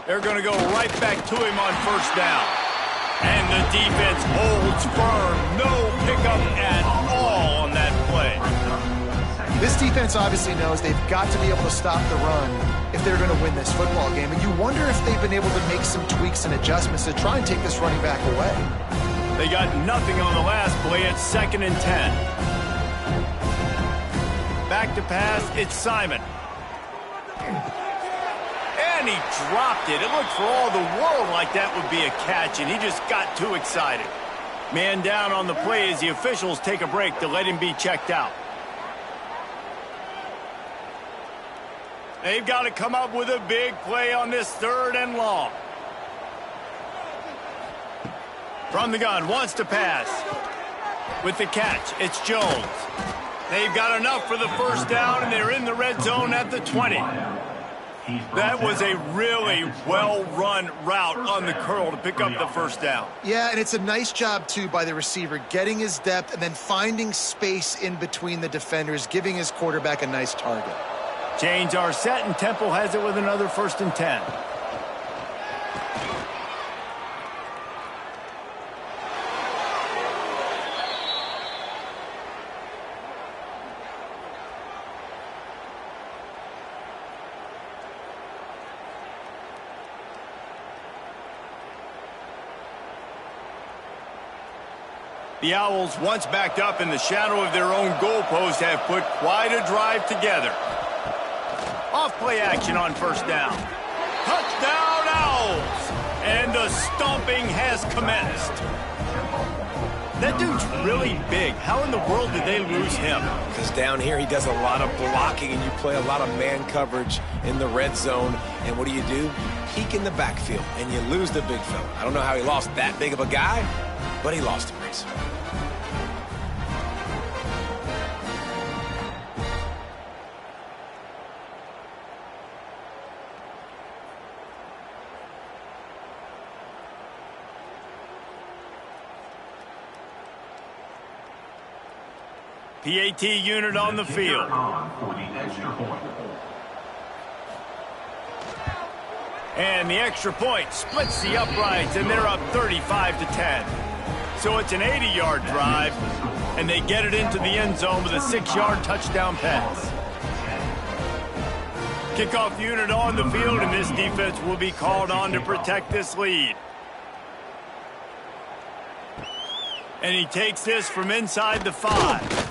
They're going to go right back to him on first down. And the defense holds firm. No pickup at all on that play. This defense obviously knows they've got to be able to stop the run if they're going to win this football game. And you wonder if they've been able to make some tweaks and adjustments to try and take this running back away. They got nothing on the last play. It's 2nd and 10. Back to pass. It's Simon. And he dropped it. It looked for all the world like that would be a catch, and he just got too excited. Man down on the play as the officials take a break to let him be checked out. They've got to come up with a big play on this 3rd and long. From the gun, wants to pass. With the catch, it's Jones. They've got enough for the 1st down, and they're in the red zone at the 20. That was a really well-run route on the curl to pick up the 1st down. Yeah, and it's a nice job, too, by the receiver, getting his depth and then finding space in between the defenders, giving his quarterback a nice target. Chains are set, and Temple has it with another 1st and 10. The Owls, once backed up in the shadow of their own goalpost, have put quite a drive together. Off-play action on 1st down. Touchdown, Owls! And the stomping has commenced. That dude's really big. How in the world did they lose him? Because down here he does a lot of blocking, and you play a lot of man coverage in the red zone. And what do? Peek in the backfield, and you lose the big fella. I don't know how he lost that big of a guy, but he lost him, Reese. PAT unit on the field. And the extra point splits the uprights, and they're up 35-10. So it's an 80-yard drive, and they get it into the end zone with a 6-yard touchdown pass. Kickoff unit on the field, and this defense will be called on to protect this lead. And he takes this from inside the 5.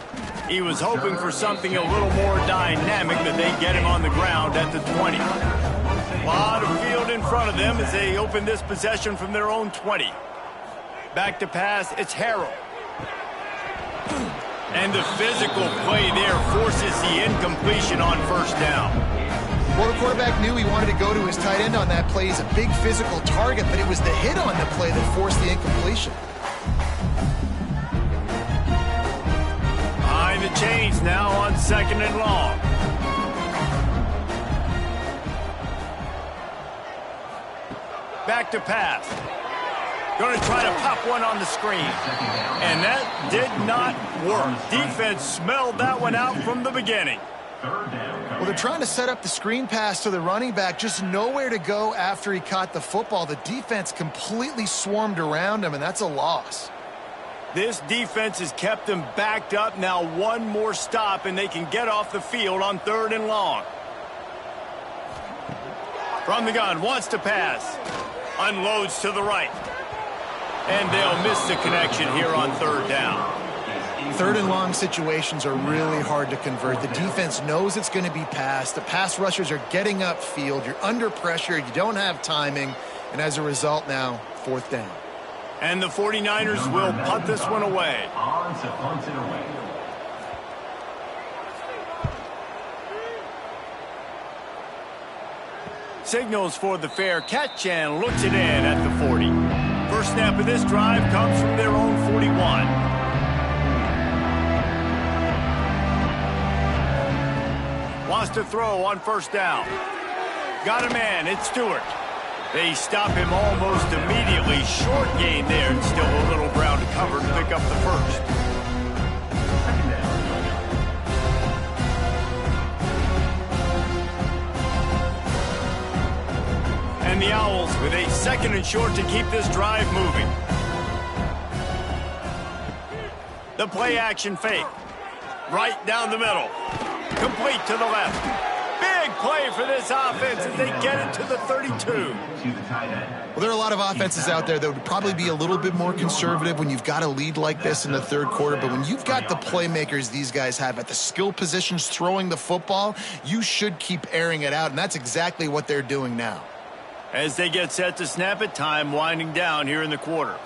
He was hoping for something a little more dynamic, but they get him on the ground at the 20. A lot of field in front of them as they open this possession from their own 20. Back to pass, it's Harrell. And the physical play there forces the incompletion on 1st down. Well, the quarterback knew he wanted to go to his tight end on that play. He's a big physical target, but it was the hit on the play that forced the incompletion. Behind the chains now on 2nd and long. Back to pass. Going to try to pop one on the screen. And that did not work. Defense smelled that one out from the beginning. Well, they're trying to set up the screen pass to the running back, just nowhere to go after he caught the football. The defense completely swarmed around him, and that's a loss. This defense has kept them backed up. Now one more stop, and they can get off the field on 3rd and long. From the gun, wants to pass. Unloads to the right. And they'll miss the connection here on 3rd down. 3rd and long situations are really hard to convert. The defense knows it's going to be passed. The pass rushers are getting upfield. You're under pressure. You don't have timing. And as a result now, 4th down. And the 49ers will punt this one away. On to punt it away. Signals for the fair catch and looks it in at the 40. First snap of this drive comes from their own 41. Wants to throw on 1st down. Got a man, it's Stewart. They stop him almost immediately. Short gain there, and still a little ground to cover to pick up the 1st. And the Owls with a 2nd and short to keep this drive moving. The play action fake. Right down the middle. Complete to the left. Big play for this offense as they get it to the 32. Well, there are a lot of offenses out there that would probably be a little bit more conservative when you've got a lead like this in the 3rd quarter. But when you've got the playmakers these guys have at the skill positions throwing the football, you should keep airing it out. And that's exactly what they're doing now. As they get set to snap it, time winding down here in the quarter.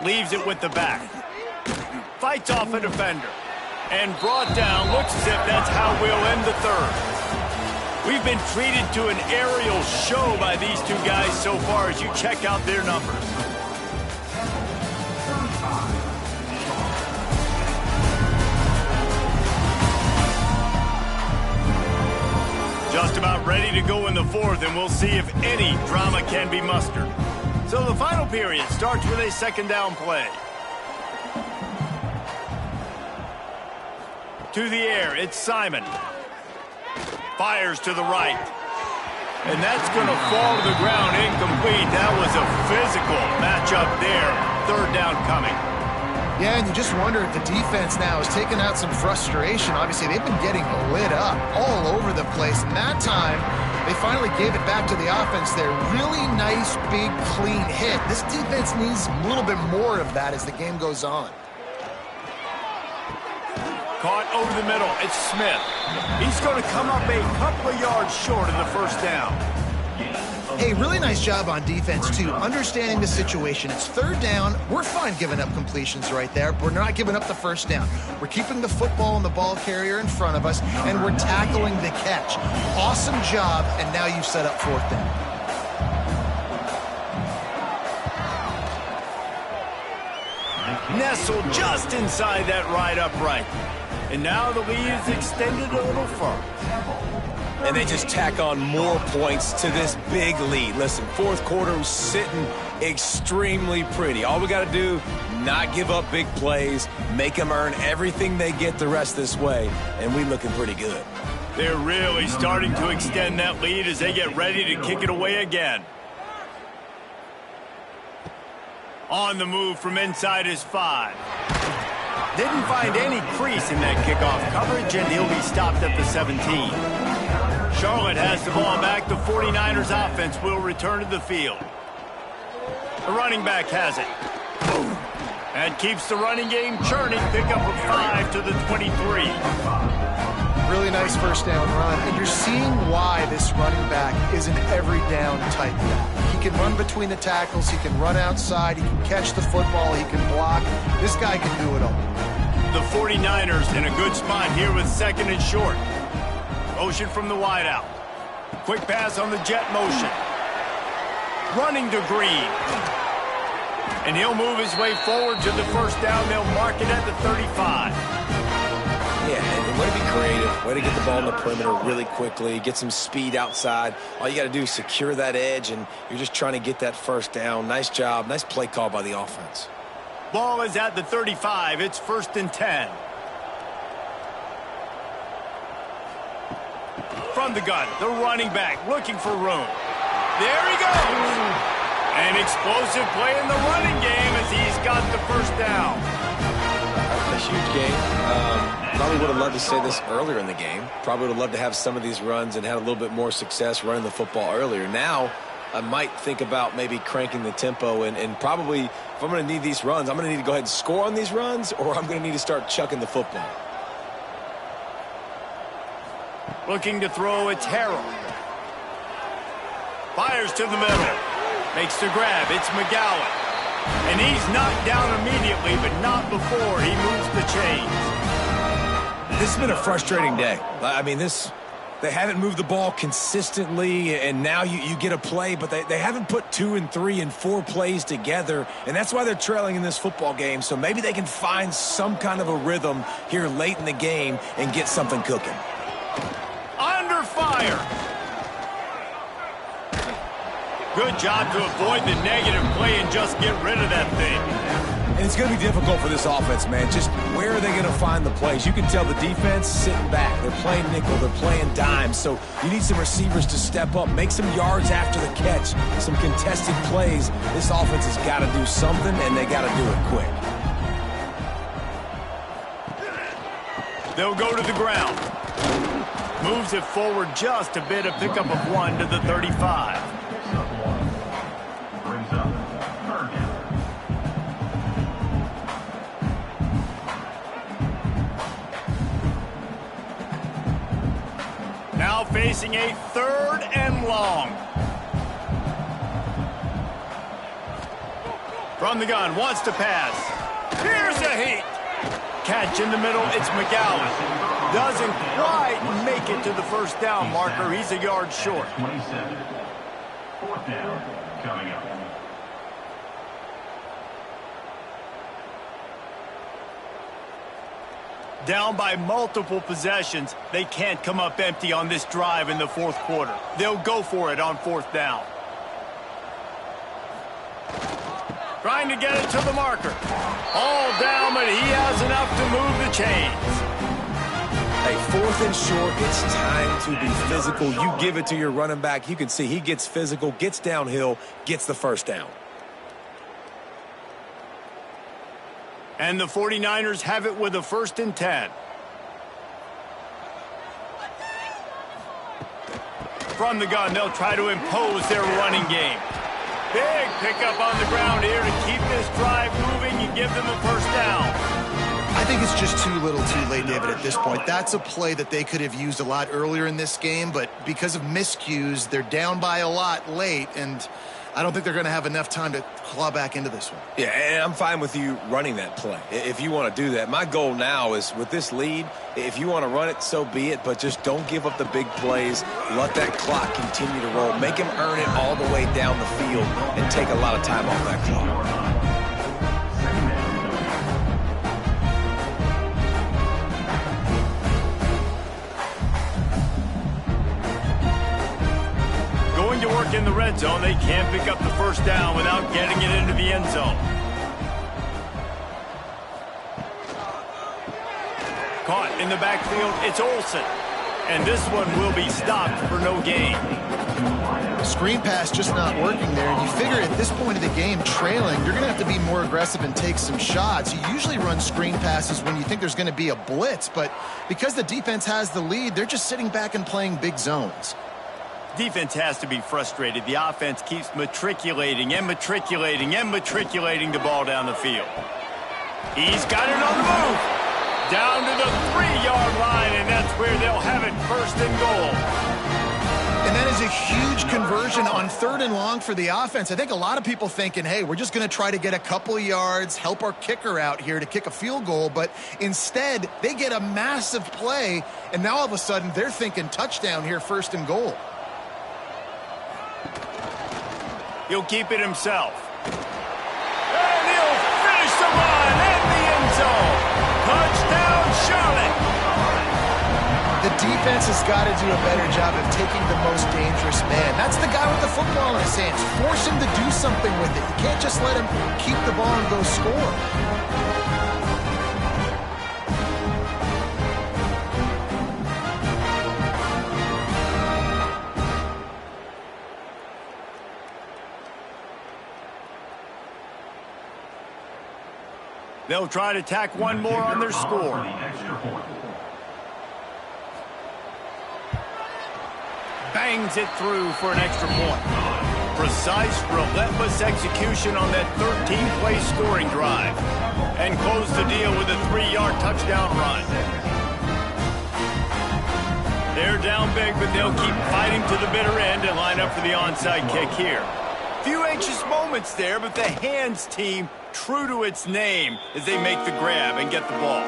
Leaves it with the back. Fights off a defender. And brought down. Looks as if that's how we'll end the 3rd. We've been treated to an aerial show by these two guys so far as you check out their numbers. Just about ready to go in the fourth, and we'll see if any drama can be mustered. So the final period starts with a second down play. To the air, it's Simon. Fires to the right. And that's going to fall to the ground incomplete. That was a physical matchup there. Third down coming. Yeah, and you just wonder if the defense now is taking out some frustration. Obviously, they've been getting lit up all over the place. And that time, they finally gave it back to the offense there. Really nice, big, clean hit. This defense needs a little bit more of that as the game goes on. Caught over the middle. It's Smith. He's going to come up a couple of yards short of the first down. Hey, really nice job on defense, too. Understanding the situation. It's third down. We're fine giving up completions right there. But we're not giving up the first down. We're keeping the football and the ball carrier in front of us, and we're tackling the catch. Awesome job, and now you've set up fourth down. Nestled just inside that right upright. And now the lead is extended a little further. And they just tack on more points to this big lead. Listen, fourth quarter was sitting extremely pretty. All we got to do, not give up big plays, make them earn everything they get the rest this way, and we looking pretty good. They're really starting to extend that lead as they get ready to kick it away again. On the move from inside his 5. Didn't find any crease in that kickoff coverage, and he'll be stopped at the 17. Charlotte has the ball back. The 49ers offense will return to the field. The running back has it. And keeps the running game churning. Pick up a 5 to the 23. Really nice first down run. And you're seeing why this running back is an every down type back. He can run between the tackles. He can run outside. He can catch the football. He can block. This guy can do it all. The 49ers in a good spot here with second and short. Motion from the wideout. Quick pass on the jet motion. Running to Green. And he'll move his way forward to the first down. They'll mark it at the 35. Yeah, and way to be creative, way to get the ball in the perimeter really quickly, get some speed outside. All you got to do is secure that edge, and you're just trying to get that first down. Nice job, nice play call by the offense. Ball is at the 35. It's first and 10. From the gun, the running back looking for room. There he goes. An explosive play in the running game as he's got the first down. A huge game. Probably would have loved to say this earlier in the game. Probably would have loved to have some of these runs and had a little bit more success running the football earlier. Now, I might think about maybe cranking the tempo and probably, if I'm going to need these runs, I'm going to need to go ahead and score on these runs, or I'm going to need to start chucking the football. Looking to throw, it's Harold. Fires to the middle. Makes the grab, it's McGowan. And he's knocked down immediately, but not before he moves the chains. This has been a frustrating day. I mean, they haven't moved the ball consistently, and now you get a play, but they haven't put 2 and 3 and 4 plays together, and that's why they're trailing in this football game. So maybe they can find some kind of a rhythm here late in the game and get something cooking. Under fire. Good job to avoid the negative play and just get rid of that thing. And it's going to be difficult for this offense, man. Just where are they going to find the plays? You can tell the defense sitting back. They're playing nickel. They're playing dime. So you need some receivers to step up, make some yards after the catch, some contested plays. This offense has got to do something, and they got to do it quick. They'll go to the ground. Moves it forward just a bit, a pickup of 1 to the 35. Brings up third down. Now facing a third and long. From the gun, wants to pass. Here's a heat. Catch in the middle, it's McGowan. Doesn't quite make it to the first down marker. He's a yard short. 27. Fourth down coming up. Down by multiple possessions, they can't come up empty on this drive in the fourth quarter. They'll go for it on fourth down. Trying to get it to the marker. All down, but he has enough to move the chains. Hey, fourth and short, it's time to be physical. You give it to your running back. You can see he gets physical, gets downhill, gets the first down. And the 49ers have it with a 1st and 10. From the gun, they'll try to impose their running game. Big pickup on the ground here to keep this drive moving and give them a first down. I think it's just too little too late, David, at this point. That's a play that they could have used a lot earlier in this game, but because of miscues, they're down by a lot late, and I don't think they're going to have enough time to claw back into this one. Yeah, and I'm fine with you running that play if you want to do that. My goal now is with this lead, if you want to run it, so be it, but just don't give up the big plays. Let that clock continue to roll. Make him earn it all the way down the field and take a lot of time off that clock. To work in the red zone, they can't pick up the first down without getting it into the end zone. Caught in the backfield, it's Olsen. And this one will be stopped for no gain. Screen pass just not working there. And you figure at this point of the game, trailing, you're going to have to be more aggressive and take some shots. You usually run screen passes when you think there's going to be a blitz, but because the defense has the lead, they're just sitting back and playing big zones. Defense has to be frustrated. The offense keeps matriculating and matriculating and matriculating the ball down the field. He's got it on the move. Down to the 3-yard line, and that's where they'll have it, 1st and goal. And that is a huge conversion on 3rd and long for the offense. I think a lot of people thinking, hey, we're just going to try to get a couple of yards, help our kicker out here to kick a field goal. But instead, they get a massive play, and now all of a sudden they're thinking touchdown here, 1st and goal. He'll keep it himself. And he'll finish the run in the end zone. Touchdown, Charlotte. The defense has got to do a better job of taking the most dangerous man. That's the guy with the football in his hands. Force him to do something with it. You can't just let him keep the ball and go score. They'll try to tack one more on their score. Bangs it through for an extra point. Precise, relentless execution on that 13-play scoring drive. And close the deal with a 3-yard touchdown run. They're down big, but they'll keep fighting to the bitter end and line up for the onside kick here. Few anxious moments there, but the hands team true to its name as they make the grab and get the ball.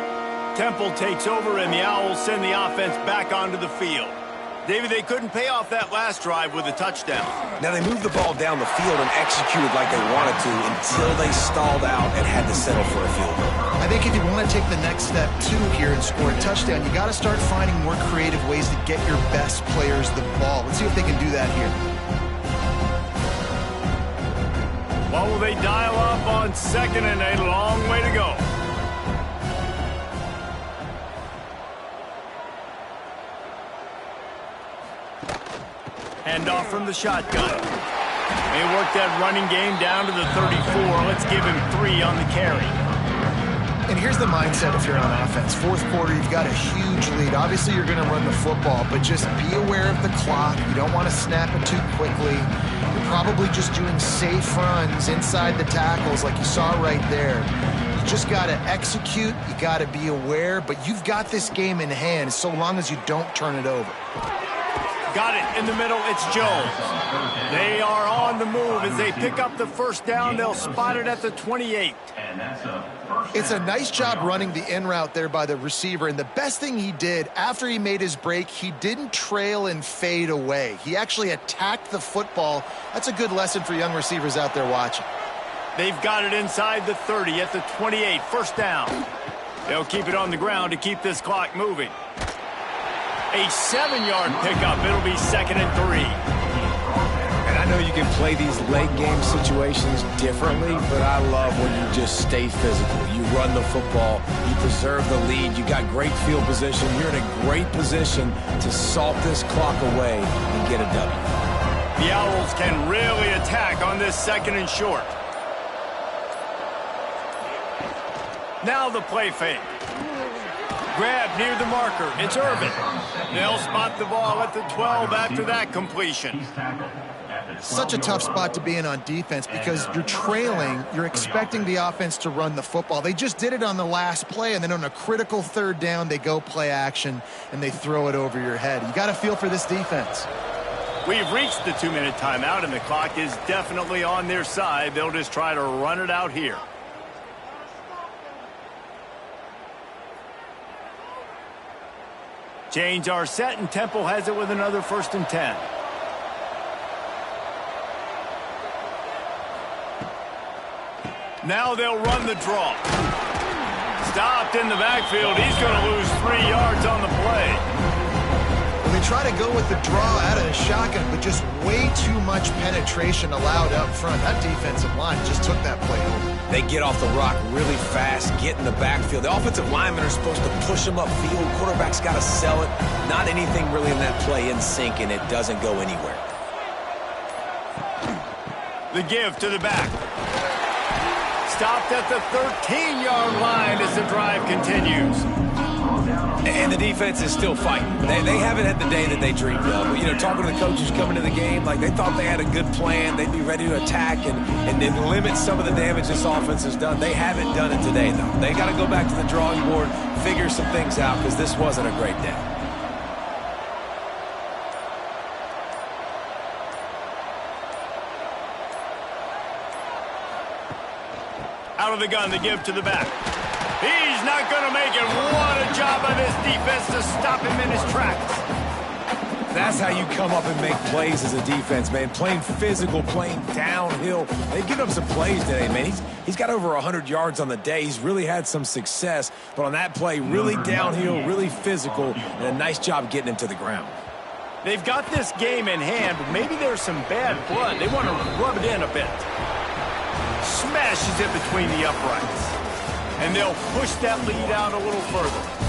Temple takes over, and the Owls send the offense back onto the field. David, they couldn't pay off that last drive with a touchdown. Now, they moved the ball down the field and executed like they wanted to until they stalled out and had to settle for a field goal. I think if you want to take the next step, too, here and score a touchdown, you got to start finding more creative ways to get your best players the ball. Let's see if they can do that here. What will they dial up on 2nd and a long way to go? Hand off from the shotgun. They work that running game down to the 34. Let's give him 3 on the carry. And here's the mindset if you're on offense. Fourth quarter, you've got a huge lead. Obviously, you're going to run the football, but just be aware of the clock. You don't want to snap it too quickly. You're probably just doing safe runs inside the tackles like you saw right there. You just got to execute. You got to be aware, but you've got this game in hand so long as you don't turn it over. Got it in the middle. It's Jones. They are on the move as they pick up the first down. They'll spot it at the 28. It's a nice job running the in route there by the receiver, and the best thing he did after he made his break, he didn't trail and fade away. He actually attacked the football. That's a good lesson for young receivers out there watching. They've got it inside the 30 at the 28. First down. They'll keep it on the ground to keep this clock moving. A 7-yard pickup. It'll be 2nd and 3. And I know you can play these late game situations differently, but I love when you just stay physical. You run the football, you preserve the lead, you got great field position, you're in a great position to salt this clock away and get a W. The Owls can really attack on this 2nd and short. Now the play fake. Grab near the marker. It's Irvin. They'll spot the ball at the 12 after that completion. Such a tough spot to be in on defense because you're trailing, you're expecting the offense to run the football. They just did it on the last play, and then on a critical 3rd down, they go play action, and they throw it over your head. You got to feel for this defense. We've reached the 2-minute timeout, and the clock is definitely on their side. They'll just try to run it out here. Change our set, and Temple has it with another 1st and 10. Now they'll run the draw. Stopped in the backfield. He's going to lose 3 yards on the play. Well, they try to go with the draw out of the shotgun, but just way too much penetration allowed up front. That defensive line just took that play over. They get off the rock really fast, get in the backfield. The offensive linemen are supposed to push them upfield. Quarterback's got to sell it. Not anything really in that play in sync, and it doesn't go anywhere. The give to the back. Stopped at the 13-yard line as the drive continues. And the defense is still fighting. They haven't had the day that they dreamed of. You know, talking to the coaches coming to the game, like they thought they had a good plan. They'd be ready to attack and then limit some of the damage this offense has done. They haven't done it today, though. They got to go back to the drawing board, figure some things out, because this wasn't a great day. Out of the gun, the give to the back. He's not going to make it. What a job by this defense to stop him in his tracks. That's how you come up and make plays as a defense, man. Playing physical, playing downhill. They've given him some plays today, man. He's got over 100 yards on the day. He's really had some success. But on that play, really downhill, really physical, and a nice job getting him to the ground. They've got this game in hand, but maybe there's some bad blood. They want to rub it in a bit. Smashes it between the uprights. And they'll push that lead out a little further.